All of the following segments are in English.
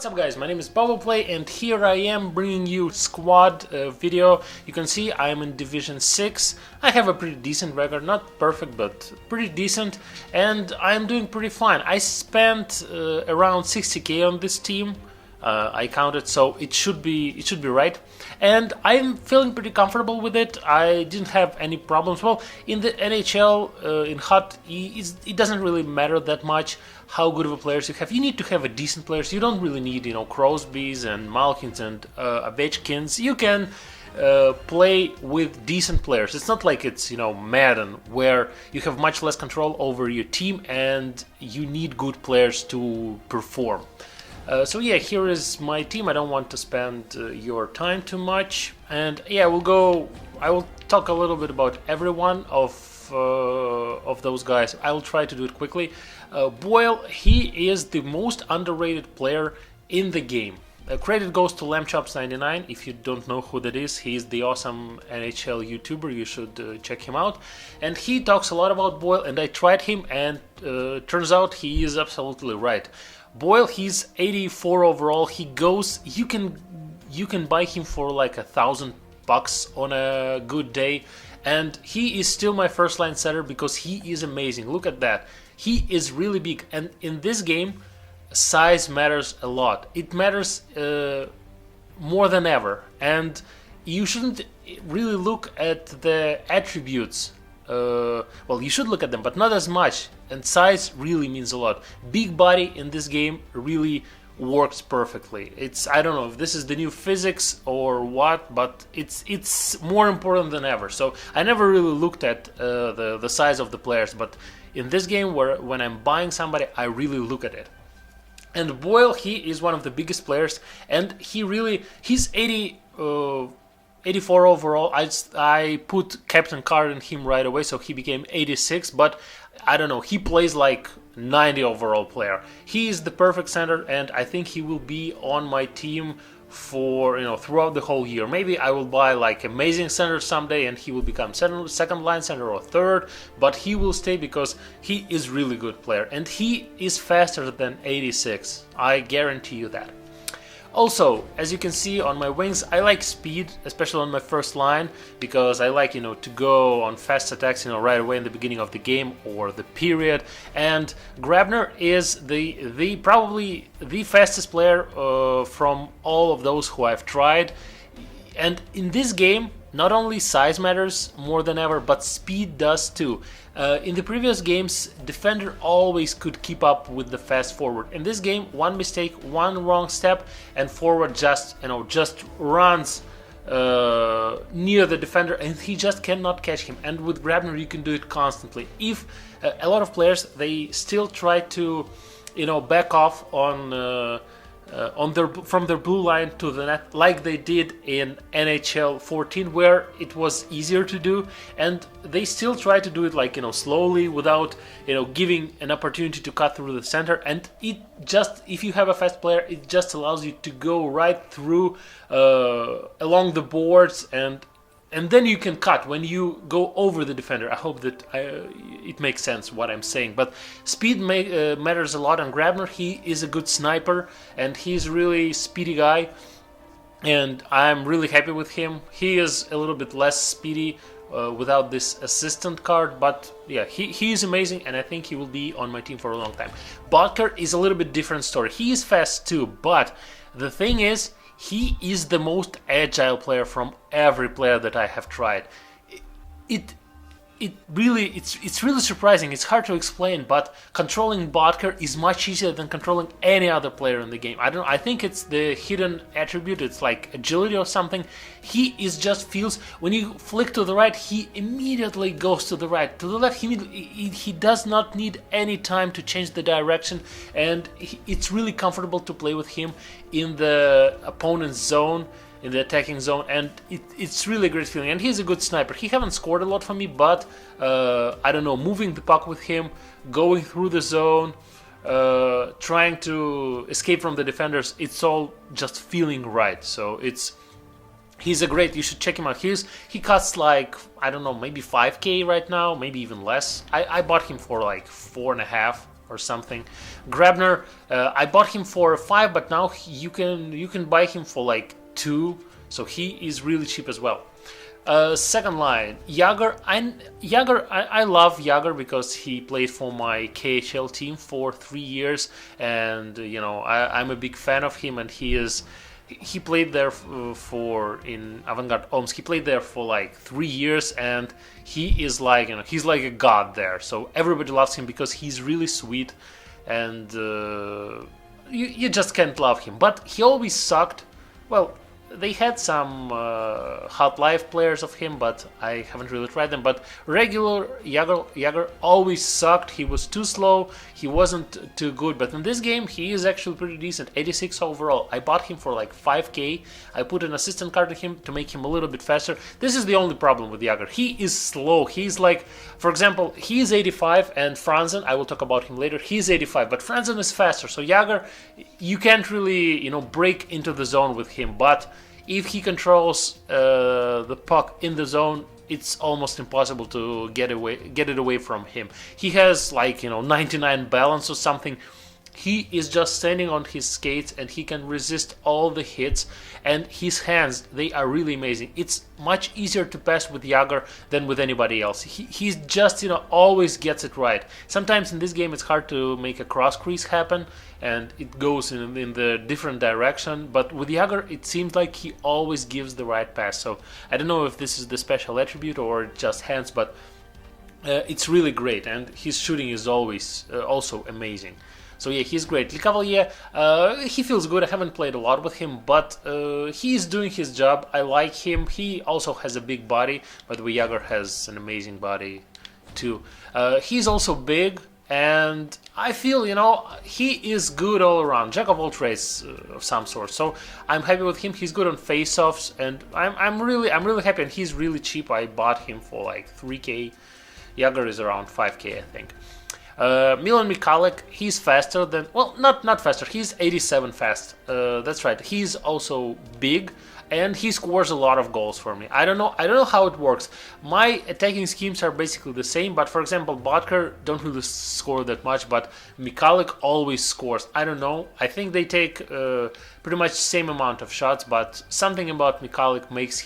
What's up guys, my name is Play, and here I am bringing you squad video. You can see I'm in Division 6. I have a pretty decent record, not perfect but pretty decent, and I'm doing pretty fine. I spent around 60k on this team. I counted, so it should be right, and I'm feeling pretty comfortable with it. I didn't have any problems. Well, in the NHL, in HUT, it doesn't really matter that much how good of a players you have. You need to have a decent players. You don't really need, Crosbys and Malkins and Ovechkins. You can play with decent players. It's not like it's Madden, where you have much less control over your team and you need good players to perform. So yeah, here is my team. I don't want to spend your time too much, and yeah, I will talk a little bit about every one of those guys. I will try to do it quickly. Boyle, he is the most underrated player in the game. Credit goes to LambChops99. If you don't know who that is, he is the awesome NHL YouTuber. You should check him out. And he talks a lot about Boyle, and I tried him, and turns out he is absolutely right. Boyle, he's 84 overall. He goes. You can buy him for like $1,000 on a good day, and he is still my first line center because he is amazing. Look at that. He is really big, and in this game, size matters a lot. It matters more than ever, and you shouldn't really look at the attributes. Well, you should look at them, but not as much. And size really means a lot. Big body in this game really works perfectly. I don't know if this is the new physics or what, but it's more important than ever. So I never really looked at the size of the players, but in this game, when I'm buying somebody, I really look at it. And Boyle, he is one of the biggest players, and he's 84 overall. I put captain card in him right away, so he became 86, but I don't know, he plays like 90 overall player. He is the perfect center, and I think he will be on my team for throughout the whole year. Maybe I will buy like amazing center someday and he will become second line center or third, but he will stay because he is really good player, and he is faster than 86. I guarantee you that. Also, as you can see on my wings, I like speed, especially on my first line, because I like, to go on fast attacks, right away in the beginning of the game or the period. And Grabner is probably the fastest player from all of those who I've tried. And in this game, not only size matters more than ever, but speed does too. In the previous games, defender always could keep up with the fast forward. In this game, one mistake, one wrong step, and forward just runs near the defender, and he just cannot catch him. And with Grabner, you can do it constantly. If a lot of players, they still try to, back off from their blue line to the net, like they did in NHL 14, where it was easier to do, and they still try to do it like slowly, without giving an opportunity to cut through the center. And it just, if you have a fast player, it just allows you to go right through along the boards, and then you can cut when you go over the defender. I hope that it makes sense what I'm saying. But speed matters a lot, and Grabner, he is a good sniper, and he's really speedy guy, and I'm really happy with him. He is a little bit less speedy without this assistant card, but yeah, he is amazing, and I think he will be on my team for a long time. Bodker is a little bit different story. He is fast too, but the thing is, he is the most agile player from every player that I have tried. It's really surprising. It's hard to explain, but controlling Bodker is much easier than controlling any other player in the game. I think it's the hidden attribute. It's like agility or something. He just feels, when you flick to the right, he immediately goes to the right. To the left, he does not need any time to change the direction, and it's really comfortable to play with him in the opponent's zone, in the attacking zone, and it's really a great feeling. And he's a good sniper. He haven't scored a lot for me, but I don't know, moving the puck with him, going through the zone, trying to escape from the defenders, it's all just feeling right. So he's a great, you should check him out. He costs like, I don't know, maybe 5k right now, maybe even less. I bought him for like 4.5, or something. Grabner, I bought him for 5, but now you can buy him for like 2, so he is really cheap as well. Second line, Jagr. I love Jagr because he played for my KHL team for 3 years, and I'm a big fan of him. And he played there for in Avangard Omsk. He played there for like 3 years, and he is like he's like a god there. So everybody loves him because he's really sweet, and you just can't love him. But he always sucked. Well, they had some hot life players of him, but I haven't really tried them. But regular Jagr always sucked. He was too slow. He wasn't too good. But in this game, he is actually pretty decent. 86 overall. I bought him for like 5k. I put an assistant card on him to make him a little bit faster. This is the only problem with Jagr. He is slow. He's like, for example, he's 85, and Franzen, I will talk about him later, he's 85. But Franzen is faster. So Jagr, you can't really, break into the zone with him. But if he controls the puck in the zone, it's almost impossible to get it away from him. He has like 99 balance or something. He is just standing on his skates, and he can resist all the hits. And his hands, they are really amazing. It's much easier to pass with Jagr than with anybody else. He's just always gets it right. Sometimes in this game it's hard to make a cross crease happen, and it goes in the different direction. But with Jagr, it seems like he always gives the right pass. So I don't know if this is the special attribute or just hands, but it's really great. And his shooting is always also amazing. So yeah, he's great. Le Cavalier, he feels good. I haven't played a lot with him, but he's doing his job. I like him. He also has a big body. By the way, Jagr has an amazing body too. He's also big, and I feel, he is good all around. Jack of all trades of some sort. So I'm happy with him. He's good on face-offs, and I'm really happy. And he's really cheap. I bought him for like 3k. Jagr is around 5k, I think. Milan Mikalik, he's faster than, well, not faster, he's 87 fast, that's right. He's also big, and he scores a lot of goals for me. I don't know how it works. My attacking schemes are basically the same, but for example, Botker don't really score that much, but Mikalik always scores. I don't know, I think they take pretty much the same amount of shots, but something about Mikalik makes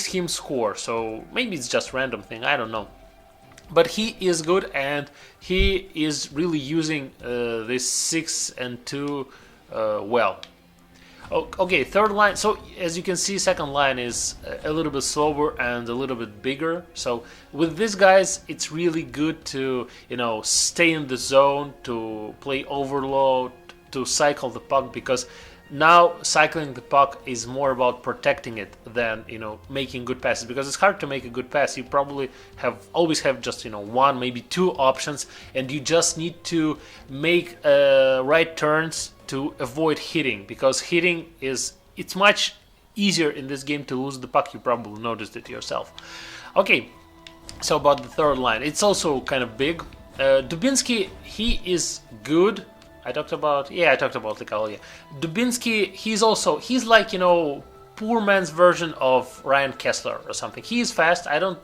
him score. So maybe it's just random thing, I don't know. But he is good, and he is really using this 6 and 2 well. Okay, third line. So as you can see, second line is a little bit slower and a little bit bigger. So with these guys, it's really good to stay in the zone, to play overload, to cycle the puck, because now cycling the puck is more about protecting it than making good passes, because it's hard to make a good pass. You probably always have just one, maybe two options, and you just need to make right turns to avoid hitting, because hitting it's much easier in this game to lose the puck. You probably noticed it yourself. Okay, so about the third line, it's also kind of big. Dubinsky, he is good. I talked about Le Cavalier. Dubinsky, he's like, poor man's version of Ryan Kessler or something. He is fast. I don't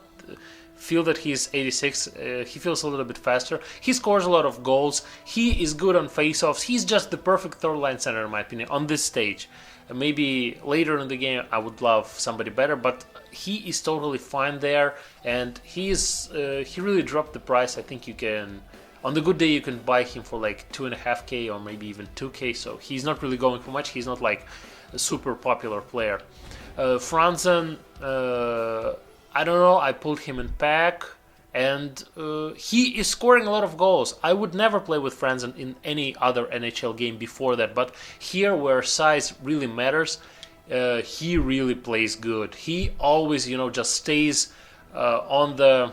feel that he's 86. He feels a little bit faster. He scores a lot of goals. He is good on face-offs. He's just the perfect third line center, in my opinion, on this stage. Maybe later in the game I would love somebody better, but he is totally fine there, and he really dropped the price. I think you can, on the good day, you can buy him for like 2.5k or maybe even 2k, so he's not really going for much. He's not like a super popular player. Franzen, I don't know, I pulled him in pack, and he is scoring a lot of goals. I would never play with Franzen in any other NHL game before that, but here where size really matters, he really plays good. He always, just stays on the...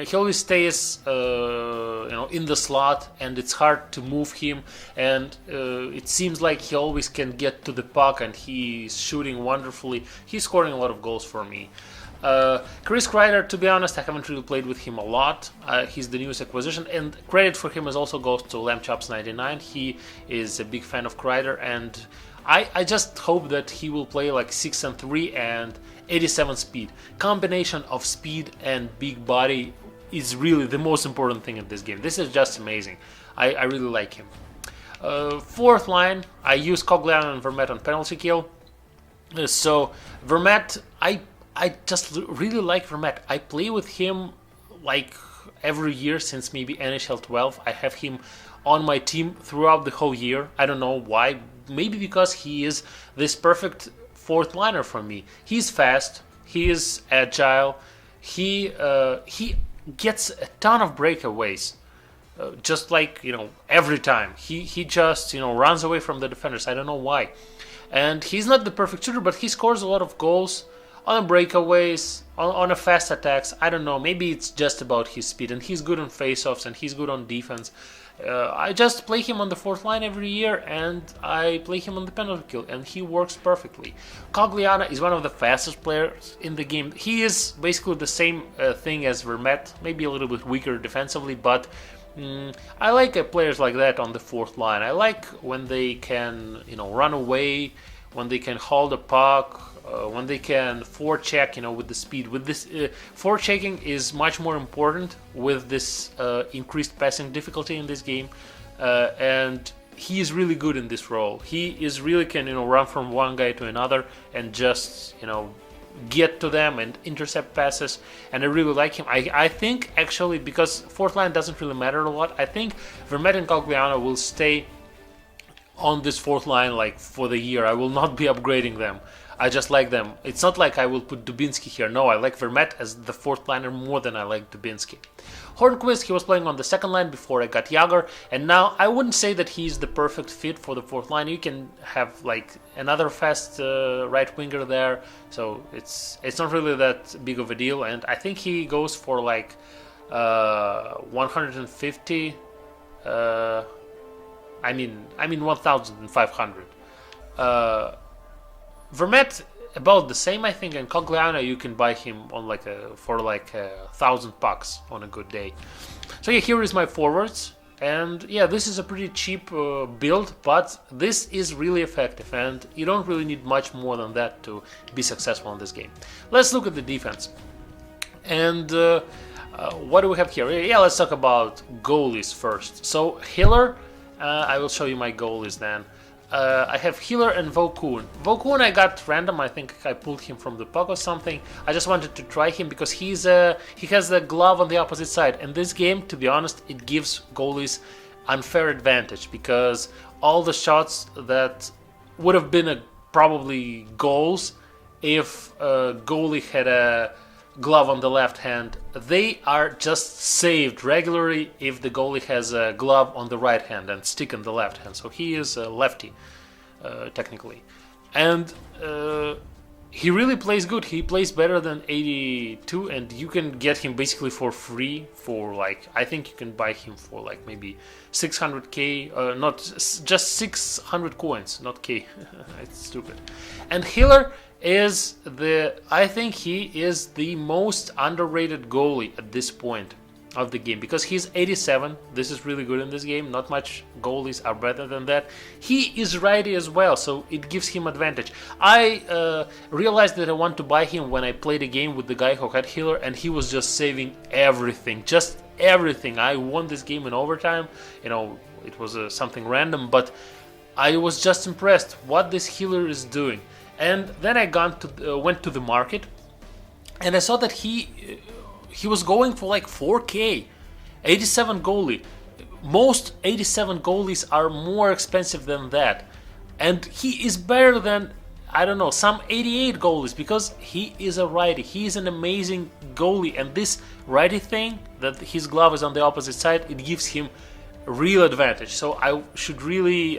He always stays, in the slot, and it's hard to move him. And it seems like he always can get to the puck, and he's shooting wonderfully. He's scoring a lot of goals for me. Chris Kreider, to be honest, I haven't really played with him a lot. He's the newest acquisition, and credit for him also goes to LambChops99. He is a big fan of Kreider, and I just hope that he will play like 6 and 3 and 87 speed. Combination of speed and big body is really the most important thing in this game. This is just amazing. I really like him. Fourth line, I use Cogliano and Vermette on penalty kill. So Vermette, I just really like Vermette. I play with him like every year since maybe NHL 12. I have him on my team throughout the whole year. I don't know why. Maybe because he is this perfect fourth liner for me. He's fast. He is agile. He gets a ton of breakaways. Just like, every time. He just, runs away from the defenders. I don't know why. And he's not the perfect shooter, but he scores a lot of goals on breakaways, on a fast attacks. I don't know. Maybe it's just about his speed. And he's good on faceoffs, and he's good on defense. I just play him on the fourth line every year, and I play him on the penalty kill, and he works perfectly. Cogliano is one of the fastest players in the game. He is basically the same thing as Vermette, maybe a little bit weaker defensively, but I like players like that on the fourth line. I like when they can, run away, when they can hold a puck, when they can forecheck, with the speed. With this, forechecking is much more important with this increased passing difficulty in this game, and he is really good in this role. He is really can, run from one guy to another and just, get to them and intercept passes, and I really like him. I think actually, because fourth line doesn't really matter a lot, I think Vermette and Cogliano will stay on this fourth line like for the year. I will not be upgrading them. I just like them. It's not like I will put Dubinsky here. No, I like Vermette as the fourth liner more than I like Dubinsky. Hornquist, he was playing on the second line before I got Jagr, and now I wouldn't say that he's the perfect fit for the fourth line. You can have like another fast right winger there, so it's not really that big of a deal. And I think he goes for like 150. I mean 1,500. Vermette about the same, I think, and Cogliano you can buy him on for 1,000 bucks on a good day. So yeah, here is my forwards, and yeah, this is a pretty cheap build, but this is really effective, and you don't really need much more than that to be successful in this game. Let's look at the defense, and what do we have here? Yeah, let's talk about goalies first. So Hiller, I will show you my goalies then. I have Hiller and Vokoun. Vokoun I got random. I think I pulled him from the puck or something. I just wanted to try him because he has the glove on the opposite side. And this game, to be honest, it gives goalies unfair advantage because all the shots that would have been probably goals if a goalie had a glove on the left hand, they are just saved regularly if the goalie has a glove on the right hand and stick on the left hand. So he is a lefty, technically. And he really plays good. He plays better than 82, and you can get him basically for free for I think you can buy him for maybe 600k, not just 600 coins, not k. It's stupid. And Hiller I think he is the most underrated goalie at this point of the game because he's 87. This is really good in this game. Not much goalies are better than that. He is righty as well, so it gives him advantage. I realized that I want to buy him when I played a game with the guy who had Hiller, and he was just saving everything, just everything. I won this game in overtime. It was something random, but I was just impressed what this Hiller is doing. And then I went to the market, and I saw that he was going for 4K, 87 goalie. Most 87 goalies are more expensive than that, and he is better than some 88 goalies because he is a righty. He is an amazing goalie, and this righty thing that his glove is on the opposite side, it gives him real advantage. So I really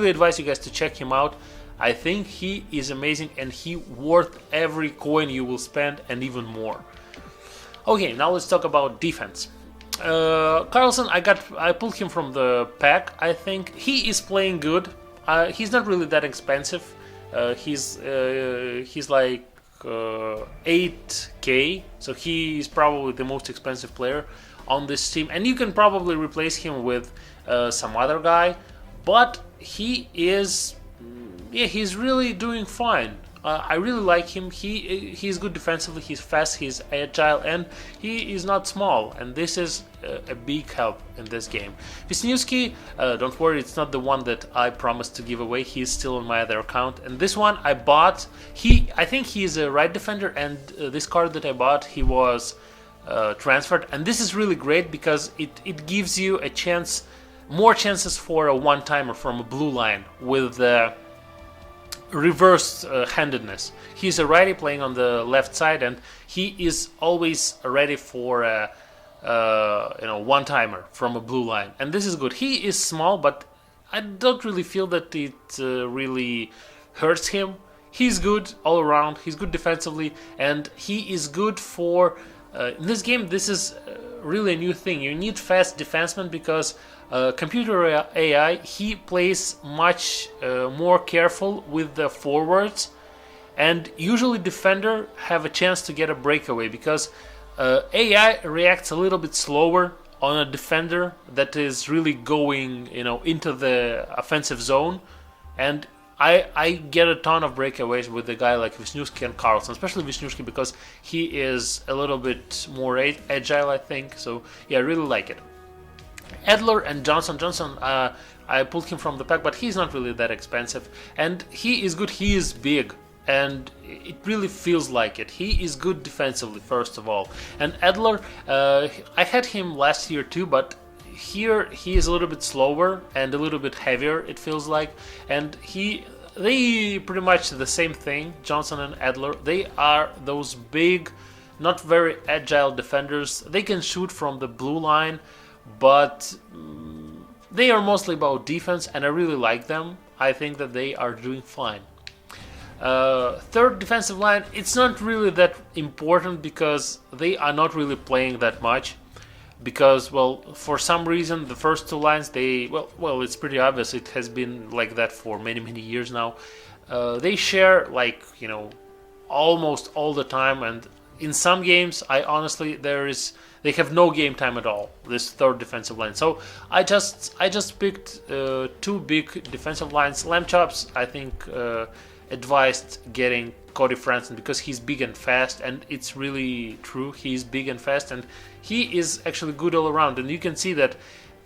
advise you guys to check him out. I think he is amazing, and he worth every coin you will spend and even more. Okay, now let's talk about defense. Carlson, I pulled him from the pack. I think he is playing good. He's not really that expensive. He's 8k, so he is probably the most expensive player on this team, and you can probably replace him with some other guy. But he is. Yeah, he's really doing fine. I really like him. He's good defensively, he's fast, he's agile, and he is not small, and this is a big help in this game. Wisniewski, don't worry, it's not the one that I promised to give away. He's still on my other account, and this one I bought. I think he's a right defender, and this card that I bought, he was transferred, and this is really great because it gives you a chance, more chances for a one-timer from a blue line with reversed handedness. He's a righty playing on the left side, and he is always ready for a one-timer from a blue line, and this is good. He is small, but I don't really feel that it really hurts him. He's good all around. He's good defensively, and he is good for in this game. This is really a new thing. You need fast defensemen because computer AI, he plays much more careful with the forwards, and usually defender have a chance to get a breakaway because AI reacts a little bit slower on a defender that is really going into the offensive zone, and I get a ton of breakaways with a guy like Wisniewski and Carlson, especially Wisniewski because he is a little bit more agile, I think. So yeah, I really like it. Edler and Johnson, I pulled him from the pack, but he's not really that expensive, and he is good. He is big, and it really feels like it. He is good defensively, first of all. And Edler, I had him last year too, but here he is a little bit slower and a little bit heavier, it feels like, and they pretty much the same thing. Johnson and Edler, they are those big, not very agile defenders. They can shoot from the blue line, but they are mostly about defense, and I really like them. I think that they are doing fine. Third defensive line, it's not really that important because they are not really playing that much. Because, well, for some reason, the first two lines, well, it's pretty obvious. It has been like that for many years now. They share, almost all the time, and in some games, they have no game time at all, this third defensive line. So I just picked two big defensive lines. Lamchops, I think, advised getting Cody Franson because he's big and fast, and it's really true. He's big and fast, and he is actually good all around. And you can see that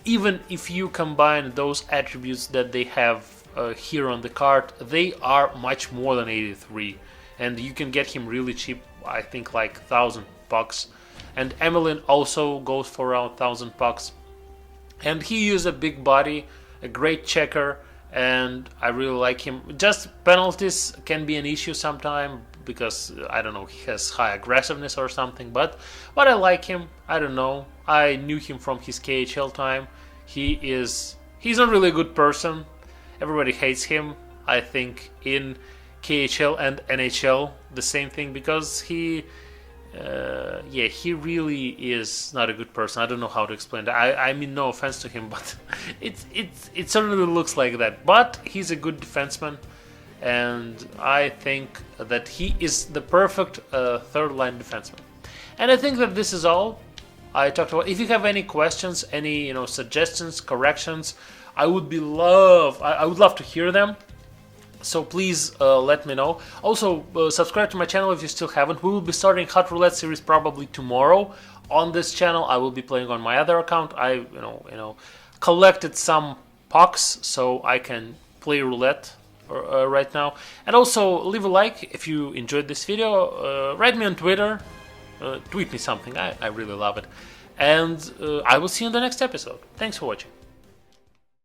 even if you combine those attributes that they have here on the card, they are much more than 83, and you can get him really cheap. I think like $1,000. And Emelin also goes for around $1,000, and he is a big body, a great checker, and I really like him. Just penalties can be an issue sometime because I don't know, he has high aggressiveness or something, but I like him. I don't know, I knew him from his KHL time. He's not really a good person. Everybody hates him, I think, in KHL and NHL, the same thing, because he really is not a good person. I don't know how to explain that. I mean, no offense to him, but it certainly looks like that. But he's a good defenseman, and I think that he is the perfect third line defenseman. And I think that this is all I talked about. If you have any questions, any suggestions, corrections, I would love to hear them. So please let me know. Also, subscribe to my channel if you still haven't. We will be starting Hot Roulette series probably tomorrow on this channel. I will be playing on my other account. I collected some pucks so I can play roulette right now. And also leave a like if you enjoyed this video. Write me on Twitter. Tweet me something. I really love it. And I will see you in the next episode. Thanks for watching.